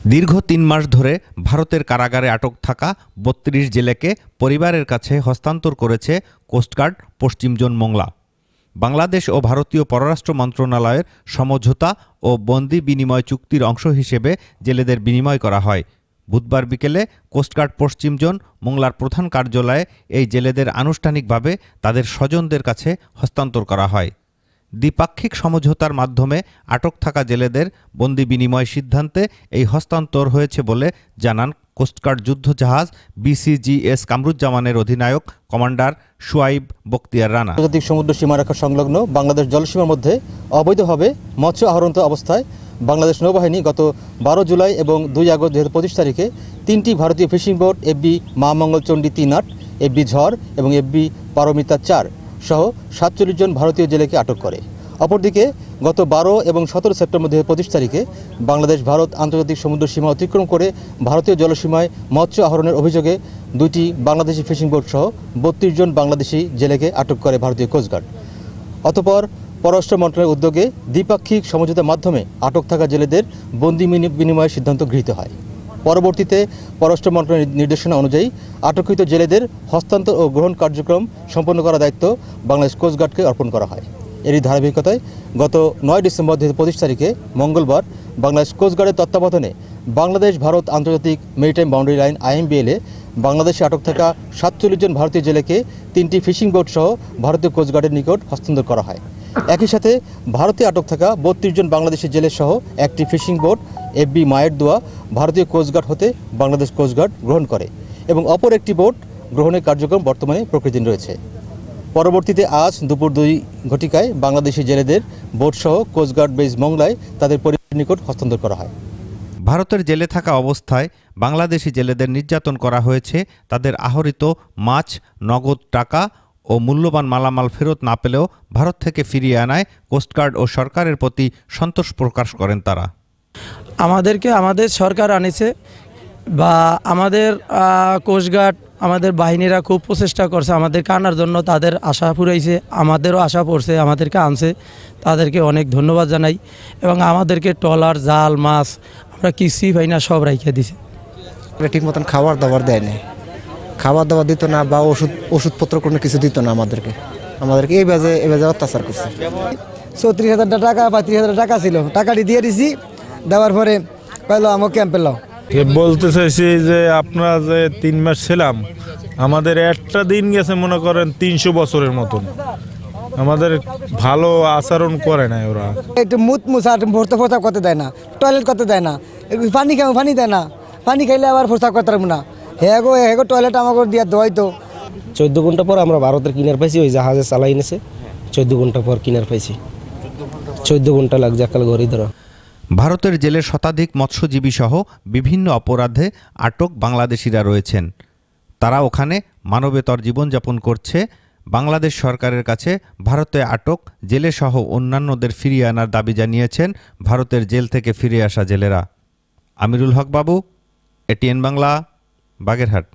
দীর্ঘ ৩ মাস ধরে ভারতের কারাগারে আটক থাকা ৩২ জেলেকে পরিবারের কাছে হস্তান্তর করেছে কোস্টগার্ড পশ্চিম জোন মোংলা। বাংলাদেশ ও ভারতীয় পররাষ্ট্র মন্ত্রণালয়ের সমঝোতা ও বন্দি বিনিময় চুক্তির অংশ হিসেবে জেলেদের বিনিময় করা হয়। বুধবার বিকেলে কোস্টগার্ড পশ্চিম জোন মোংলার প্রধান কার্যালয়ে এই জেলেদের আনুষ্ঠানিকভাবে তাদের স্বজনদের কাছে হস্তান্তর করা হয়। দ্বিপাক্ষিক সমঝোতার মাধ্যমে আটক থাকা জেলেদের বন্দি বিনিময় সিদ্ধান্তে এই হস্তান্তর হয়েছে বলে জানান কোস্টগার্ড যুদ্ধজাহাজ BCGS কামরুজ্জামানের অধিনায়ক কমান্ডার শুয়াইব বখতিয়ার রানা। আন্তর্জাতিক সমুদ্র সীমারেখা সংলগ্ন বাংলাদেশ জলসীমার মধ্যে অবৈধভাবে মৎস্য আহরণ অবস্থায় বাংলাদেশ নৌবাহিনী গত 12 জুলাই এবং 2 আগস্ট 2025 তারিখে 3টি ভারতীয় fishing boat FB Mahamangal Chandi 3 FB ঝড় এবং FB পারমিতা 4 সহ 47 জন ভারতীয় জেলেকে আটক করে। অপরদিকে গত 12 এবং 17 সেপ্টেম্বর 2025 তারিখে বাংলাদেশ ভারত আন্তর্জাতিক সমুদ্র সীমা অতিক্রম করে ভারতীয় জলসীমায় মৎস্য আহরণের অভিযোগে 2টি বাংলাদেশি ফিশিং বোট সহ 32 জন বাংলাদেশি জেলেকে আটক করে ভারতীয় কোস্টগার্ড। অতঃপর পররাষ্ট্র মন্ত্রণালয়ের উদ্যোগে দ্বিপাক্ষিক সমঝোতার মাধ্যমে আটক থাকা জেলেদের বন্দি বিনিময়ের সিদ্ধান্ত গৃহীত হয়। পরবর্তীতে পররাষ্ট্র মন্ত্রণালয়ের নির্দেশনা অনুযায়ী আটককৃত জেলেদের হস্তান্তর ও গ্রহণ কার্যক্রম সম্পন্ন করার দায়িত্ব বাংলাদেশ কোস্টগার্ডকে অর্পণ করা হয়। এরই ধারাবাহিকতায় গত 9 ডিসেম্বর 2025 তারিখে মঙ্গলবার বাংলাদেশ কোস্টগার্ডের তত্ত্বাবধানে বাংলাদেশ ভারত আন্তর্জাতিক মেরিটাইম বাউন্ডারি লাইন IMBL-এ বাংলাদেশে আটক থাকা 47 জন ভারতীয় জেলেকে 3টি ফিশিং বোট সহ ভারতীয় কোস্টগার্ডের নিকট হস্তান্তর করা হয়। একই সাথে ভারতে আটক থাকা 32 জন বাংলাদেশি জেলে সহ একটি ফিশিং বোট FB মায়ের দোয়া ভারতীয় কোস্টগার্ড হতে বাংলাদেশ কোস্টগার্ড গ্রহণ করে এবং অপর একটি বোট গ্রহণের কার্যক্রম বর্তমানে প্রক্রিয়াধীন রয়েছে। পরবর্তীতে আজ দুপুর 2 ঘটিকায় বাংলাদেশি জেলেদের বোট সহ কোস্টগার্ড বেস মোংলায় তাদের পরিবারের নিকট হস্তান্তর করা হয়। ভারতের জেলে থাকা অবস্থায় বাংলাদেশি জেলেদের নির্যাতন করা হয়েছে, তাদের আহরিত মাছ, নগদ টাকা ও মূল্যবান মালামাল ফেরত না পেলেও ভারত থেকে ফিরিয়ে আনায় কোস্টগার্ড ও সরকারের প্রতি সন্তোষ প্রকাশ করেন তারা। আমাদের সরকার আনেছে বা আমাদের কোস্টগার্ড আমাদের বাহিনীরা খুব প্রচেষ্টা করছে আমাদেরকে আনার জন্য, তাদের আশা পুরাইছে, আমাদেরও আশা পড়ছে, আমাদেরকে আনছে, তাদেরকে অনেক ধন্যবাদ জানাই। এবং আমাদেরকে ট্রলার, জাল, মাছ আমরা কিছুই পাই না, সব রাইখে দিছে। ঠিক মতন খাবার দাবার দেয় না, খাবার দাবার দিত না বা ওষুধপত্র কোনো কিছু দিত না আমাদেরকে এই বাজে অত্যাচার করছে। 34,000 টাকা বা 30,000 টাকা ছিল, টাকাটি দিয়ে দিছি, দেওয়ার পরে পাইলো আমার ক্যাম্পে লাও। বলতে চাইছি যে আপনারা যে 3 মাস ছিলাম, আমাদের একটা দিন গেছে মনে করেন 300 বছরের মতন। আমাদের ভালো আচরণ করে না ওরা, একটু মুছা ভর্তা করতে দেয় না, টয়লেট করতে দেয় না, পানি দেয় না, পানি খাইলে আবার ফোর্সা করতে পারবো না। হেগো টয়লেট আমাকে দিয়ে দেওয়াই তো। 14 ঘন্টা পর আমরা ভারতের কিনার পাইছি, ওই জাহাজে চালাই নিছে। 14 ঘন্টা পর কিনার পাইছি, 14 ঘন্টা লাগছে একাল ঘড়ি ধরা। ভারতের জেলে শতাধিক মৎস্যজীবী সহ বিভিন্ন অপরাধে আটক বাংলাদেশিরা রয়েছেন। তারা ওখানে মানবেতর জীবনযাপন করছে। বাংলাদেশ সরকারের কাছে ভারতে আটক জেলে সহ অন্যান্যদের ফিরিয়ে আনার দাবি জানিয়েছেন ভারতের জেল থেকে ফিরে আসা জেলেরা। আমিরুল হক বাবু, ATN বাংলা, বাগেরহাট।